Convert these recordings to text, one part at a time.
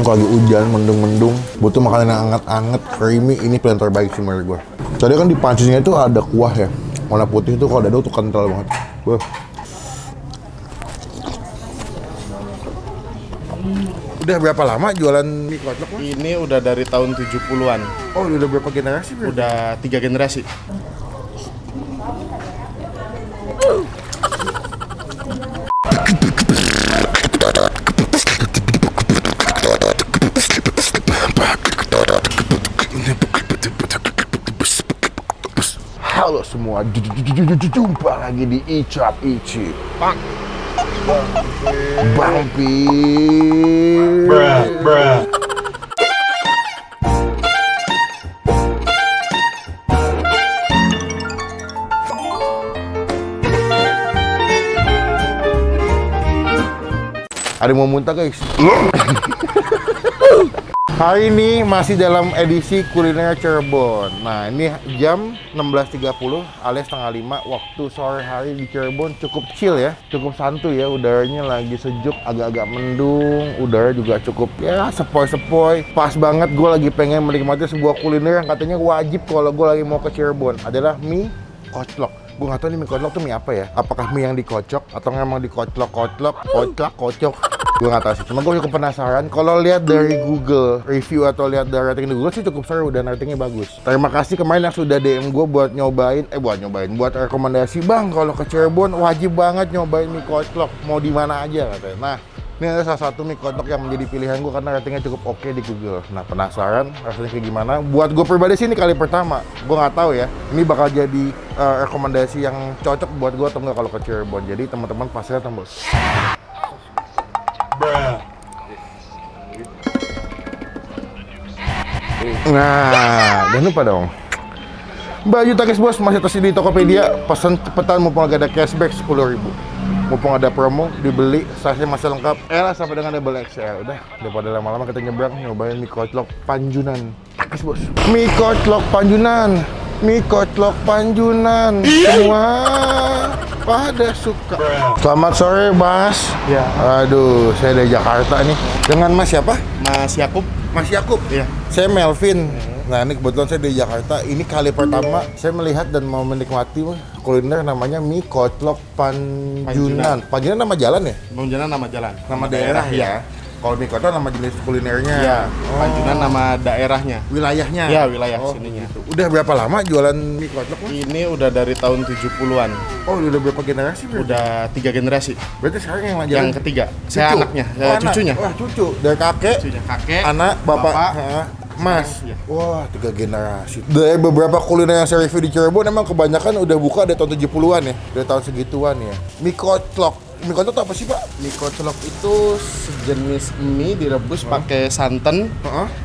Kalau lagi hujan, mendung-mendung, butuh makanan yang anget-anget, creamy, ini pilihan terbaik sih menurut gue. Tadi kan di pancisnya itu ada kuah ya, warna putih itu kalau dado tuh kental banget. Udah berapa lama jualan mie kotlok, Mas? Ini udah dari tahun 70-an. Oh, udah berapa generasi, Bro? Udah 3 generasi. Halo semua, jumpa lagi di Icap Icip. Bang Pir. Bruh. Ada yang mau muntah, guys. Hari ini masih dalam edisi kuliner Cirebon. Nah, ini jam 16.30 alias setengah 5 waktu sore hari di Cirebon. Cukup chill ya, cukup santuy ya. Udaranya lagi sejuk, agak-agak mendung. Udara juga cukup ya sepoi-sepoi. Pas banget gue lagi pengen menikmati sebuah kuliner yang katanya wajib kalau gue lagi mau ke Cirebon. Adalah mie kotlok. Gue nggak tahu nih mie kotlok tuh mie apa ya. Apakah mie yang dikocok atau memang dikotlok-kotlok, kocok. Gue nggak tahu sih, cuma gue cukup penasaran. Kalau lihat dari Google review atau lihat dari rating di Google sih cukup seru dan ratingnya bagus. Terima kasih kemarin yang sudah DM gue buat buat rekomendasi. Bang, kalau ke Cirebon wajib banget nyobain mie kotlok, mau di mana aja katanya. Nah, ini adalah salah satu mie kotlok yang menjadi pilihan gue karena ratingnya cukup oke di Google. Nah, penasaran rasanya kayak gimana? Buat gue pribadi sih ini kali pertama. Gue nggak tahu ya, ini bakal jadi rekomendasi yang cocok buat gue atau enggak kalau ke Cirebon. Jadi teman-teman pasti datang, bos. Bruh. Nah, jangan lupa dong. Baju takis bos masih tersedia di Tokopedia. Pesan cepetan mumpung lagi ada cashback 10.000. Mumpung ada promo, dibeli, size-nya masih lengkap. Sampai dengan double XL. Udah, daripada lama-lama kita nyebrang nyobain mie kotlok Panjunan. Takis bos. Mie kotlok Panjunan. Mie kotlok Panjunan. Semua pada suka. Selamat sore, Mas. Ya. Aduh, saya dari Jakarta nih. Dengan Mas siapa? Mas Yakub. Mas Yakub. Iya. Saya Melvin. Nah, ini kebetulan saya dari Jakarta. Ini kali pertama saya melihat dan mau menikmati kuliner namanya mie kotlok Panjunan. Panjunan nama jalan ya? Panjunan nama jalan. Nama daerah ya. Kalau mie kotlok nama jenis kulinernya. Iya. Panjunan nama daerahnya. Wilayahnya. Ya, wilayah Gitu. sininya. Udah berapa lama jualan mie kotlok, Mas? Ini udah dari tahun 70-an. Oh, udah berapa generasi, Bro? Udah 3 generasi. Berarti sekarang yang jalan Yang ketiga. Saya anaknya, anak. cucunya. Wah, cucu. Dari kakek, Cucunya kakek, anak, bapak. bapak. Mas, Iya. wah 3 generasi. Dari beberapa kuliner yang saya review di Cirebon, emang kebanyakan udah buka dari tahun 70-an ya, dari tahun segituan ya. Mie kotlok itu apa sih, Pak? Mie kotlok itu sejenis mie direbus pakai santan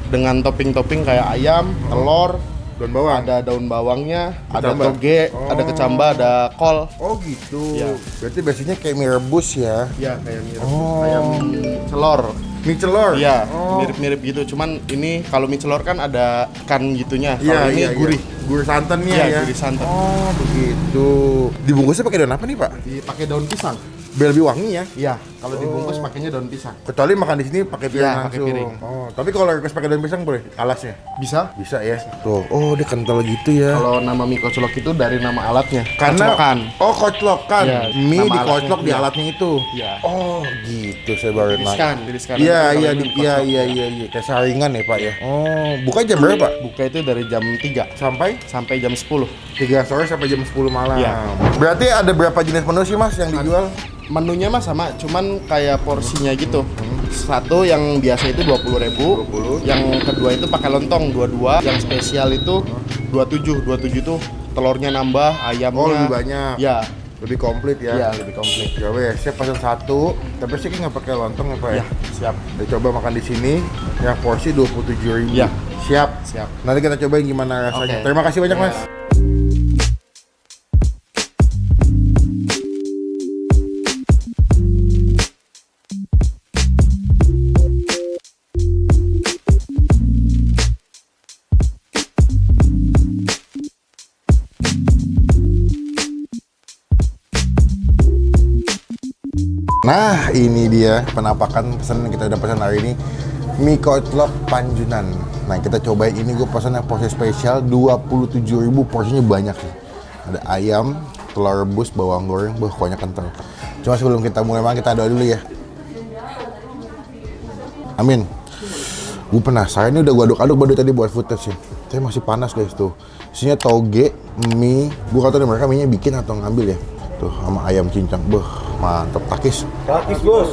dengan topping-topping kayak ayam, telur, Daun bawang. ada daun bawangnya, ada Kecamba. toge, ada kecamba, ada kol. Oh gitu. Ya. Berarti biasanya kayak mie rebus ya. Iya, kayak mie rebus, Oh. kayak mie celor. Mie celor. Iya, Oh. mirip-mirip gitu. Cuman ini kalau mie celor kan ada ikan gitunya. Iya, Kalau ini iya, gurih. iya. Gurih santannya Iya, ya. gurih santan. Oh, begitu. Dibungkusnya pakai daun apa nih, Pak? Dipakai daun pisang. Biar lebih wangi ya. Iya, kalau dibungkus pakainya daun pisang. Kecuali makan di sini pakai piring Iya, langsung. pakai piring. Oh, tapi kalau request pakai daun pisang boleh alasnya? Bisa. Bisa ya. Tuh, oh dia kental gitu ya. Kalau nama mie kotlok itu dari nama alatnya. Karena Koclokan. oh koclokan. Iya, Mie nama dikoclok alatnya. di Iya. alatnya itu. Iya. Oh, gitu saya baru Diriskan, nanya. diriskan. Iya, Nanti kalau iya, ini dikoclok. iya. Kayak saringan ya, Pak ya. Oh, buka jam berapa, Pak? Buka itu dari jam 3 Sampai jam 10. 3 sore sampai jam 10 malam. Iya. Berarti ada berapa jenis menu sih, Mas, yang dijual? Menunya mah sama, cuman kayak porsinya gitu. Satu yang biasa itu 20.000, 20. yang kedua itu pakai lontong 22, yang spesial itu 27. 27 tuh telurnya nambah, ayamnya. Oh, lebih banyak. Ya, Lebih komplit ya. iya lebih komplit. Ya wes, saya pesan satu, tapi sih nggak pakai lontong ya, Pak ya. Ya, siap. Kita coba makan di sini, yang porsi 27.000. Ya. Siap. Siap. Nanti kita cobain gimana rasanya. Oke. Terima kasih banyak, Ya. Mas. Nah, ini dia penampakan pesanan yang kita udah pesan hari ini. mie kotlok Panjunan. Nah kita cobain ini, gue pesan yang porsi spesial 27.000, porsinya banyak sih. Ada ayam, telur rebus, bawang goreng, kuahnya kental. Cuma sebelum kita mulai makan kita doa dulu ya. Amin. Gue penasaran, ini udah gue aduk-aduk baru tadi buat footage sih. Tapi masih panas guys tuh. Isinya toge, mie. Gue kata mereka mie-nya bikin atau ngambil ya. Tuh sama ayam cincang. Mantep, takis. Takis bos.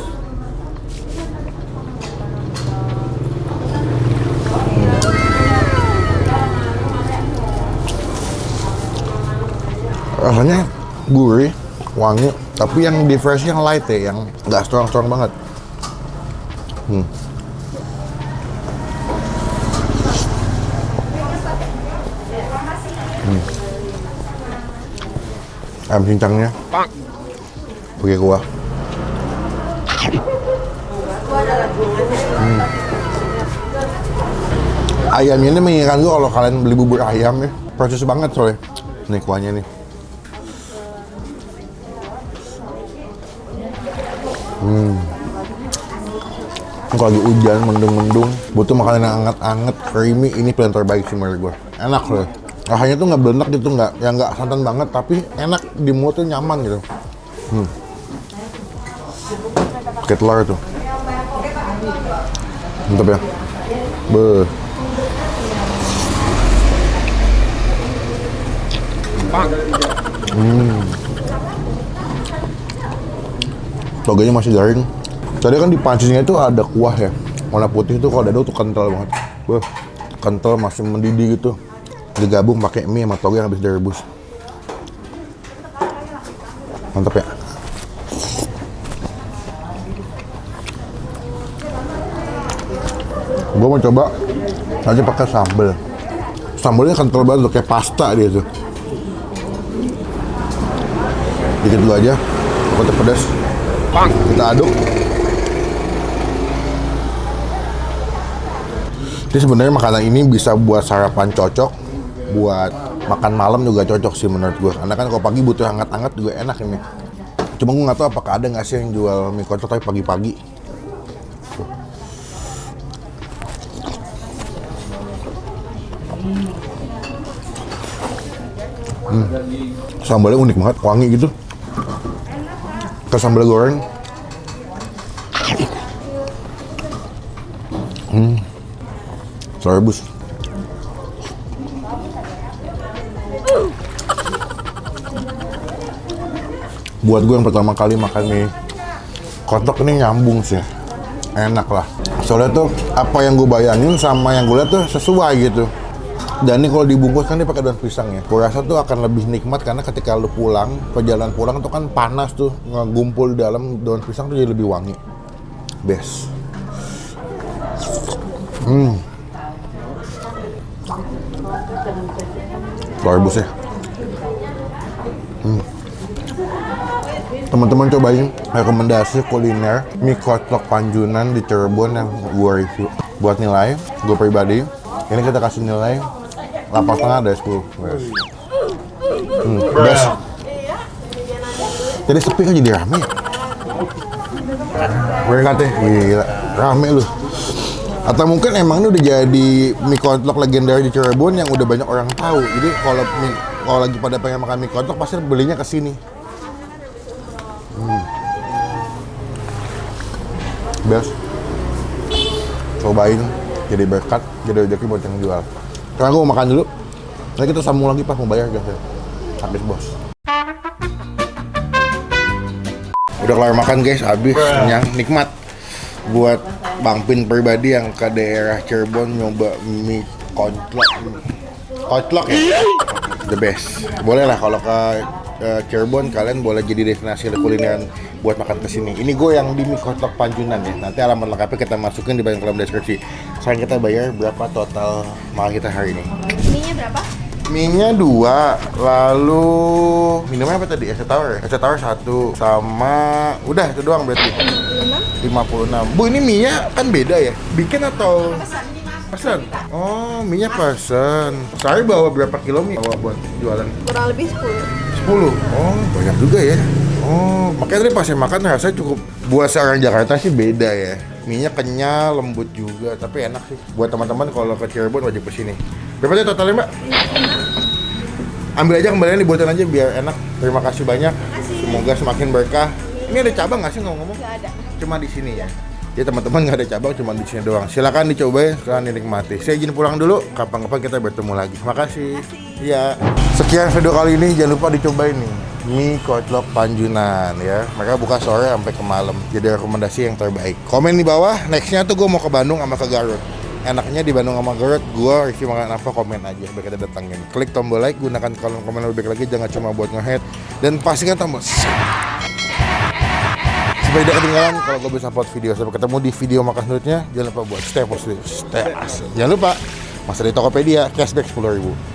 Rasanya gurih, wangi, tapi yang di fresh yang light ya, yang nggak strong banget. Ayam cincangnya pakai kuah. Ayamnya ini mengingatkan gue kalau kalian beli bubur ayam ya, proses banget soalnya. Nih kuahnya nih. Kalau lagi hujan, mendung-mendung, butuh makanan yang anget-anget, creamy, ini pilihan terbaik sih menurut gue. Enak loh. Rasanya tuh nggak belenak gitu, nggak santan banget, tapi enak di mulut tuh nyaman gitu. Pakai telur tuh. Mantap ya. Togenya masih garing. Tadi kan di pancinya itu ada kuah ya, warna putih itu kalau dado tuh kental banget. Kental, masih mendidih gitu. Digabung pakai mie sama toge yang habis direbus. Mantap ya. Gue mau coba aja pakai sambal. Sambalnya kental banget tuh, kayak pasta dia tuh. Dikit dulu aja, takutnya pedas. Kita aduk. Jadi sebenarnya makanan ini bisa buat sarapan cocok, buat makan malam juga cocok sih menurut gue. Karena kan kalau pagi butuh hangat-hangat juga enak ini. Cuma gue nggak tahu apakah ada nggak sih yang jual mie kotlok tapi pagi-pagi. Sambalnya unik banget, wangi gitu. Ke sambal goreng. Telur rebus. Buat gue yang pertama kali makan mie kotlok ini nyambung sih, enak lah. Soalnya tuh apa yang gue bayangin sama yang gue lihat tuh sesuai gitu. Dan ini kalau dibungkus kan dia pakai daun pisang ya. Gue rasa tuh akan lebih nikmat karena ketika lu pulang, perjalanan pulang tuh kan panas tuh, ngumpul di dalam daun pisang tuh jadi lebih wangi. Best. Telur rebus ya. Teman-teman cobain rekomendasi kuliner mie kotlok Panjunan di Cirebon yang gue review. Buat nilai, gue pribadi, ini kita kasih nilai 8,5 dari 10. Best. Jadi sepi kan jadi rame ya? Gue katanya, gila, rame lu. Atau mungkin emang ini udah jadi mie kotlok legendaris di Cirebon yang udah banyak orang tahu. Jadi kalau lagi pada pengen makan mie kotlok pasti belinya ke sini. Best. Cobain, jadi berkat, jadi rezeki buat yang jual. Sekarang gue mau makan dulu. Nanti kita sambung lagi pas mau bayar guys ya. Habis bos. Udah kelar makan guys, habis, kenyang, nikmat. Buat Bang Pin pribadi yang ke daerah Cirebon nyoba mie kotlok ya, the best. Boleh lah kalau ke Cirebon kalian boleh jadi destinasi kulineran buat makan kesini. Ini gue yang di mie kotlok Panjunan ya. Nanti alamat lengkapnya kita masukin di bagian kolom deskripsi. Sekarang kita bayar berapa total makan kita hari ini. Mie-nya berapa? Mie-nya 2, lalu minumnya apa tadi? Es tawar ya? Es tawar 1, sama udah itu doang berarti 56. Bu, ini mie-nya kan beda ya? Bikin atau? Pesan? Oh, mie-nya pesan. Saya bawa berapa kilo mie bawa buat jualan? Kurang lebih 10. 10? Oh, banyak juga ya. Oh, makanya tadi pas saya makan rasanya cukup, buat seorang Jakarta sih beda ya. Mie-nya kenyal, lembut juga, tapi enak sih. Buat teman-teman kalau ke Cirebon wajib kesini. Berapa sih totalnya Mbak? Ambil aja kembalian dibuatin aja biar enak. Terima kasih banyak. Semoga semakin berkah. Ini ada cabang nggak sih ngomong-ngomong? Nggak ada. Cuma di sini ya. Jadi teman-teman nggak ada cabang, cuma di sini doang. Silakan dicobain, silakan dinikmati. Saya izin pulang dulu. Kapan-kapan kita bertemu lagi. Makasih. Iya. Sekian video kali ini. Jangan lupa dicobain nih mie kotlok Panjunan ya. Mereka buka sore sampai ke malam. Jadi rekomendasi yang terbaik. Komen di bawah. Nextnya tuh gue mau ke Bandung sama ke Garut. Enaknya di Bandung sama Garut, gue review makanan apa, komen aja biar kita datangin. Klik tombol like, gunakan kolom komen lebih baik lagi, jangan cuma buat nge-head. Dan pastikan tombol supaya tidak ketinggalan kalau gue bisa upload video. Sampai ketemu di video makan selanjutnya. Jangan lupa buat stay positif, stay asik. Jangan lupa, masih di Tokopedia, cashback 10.000.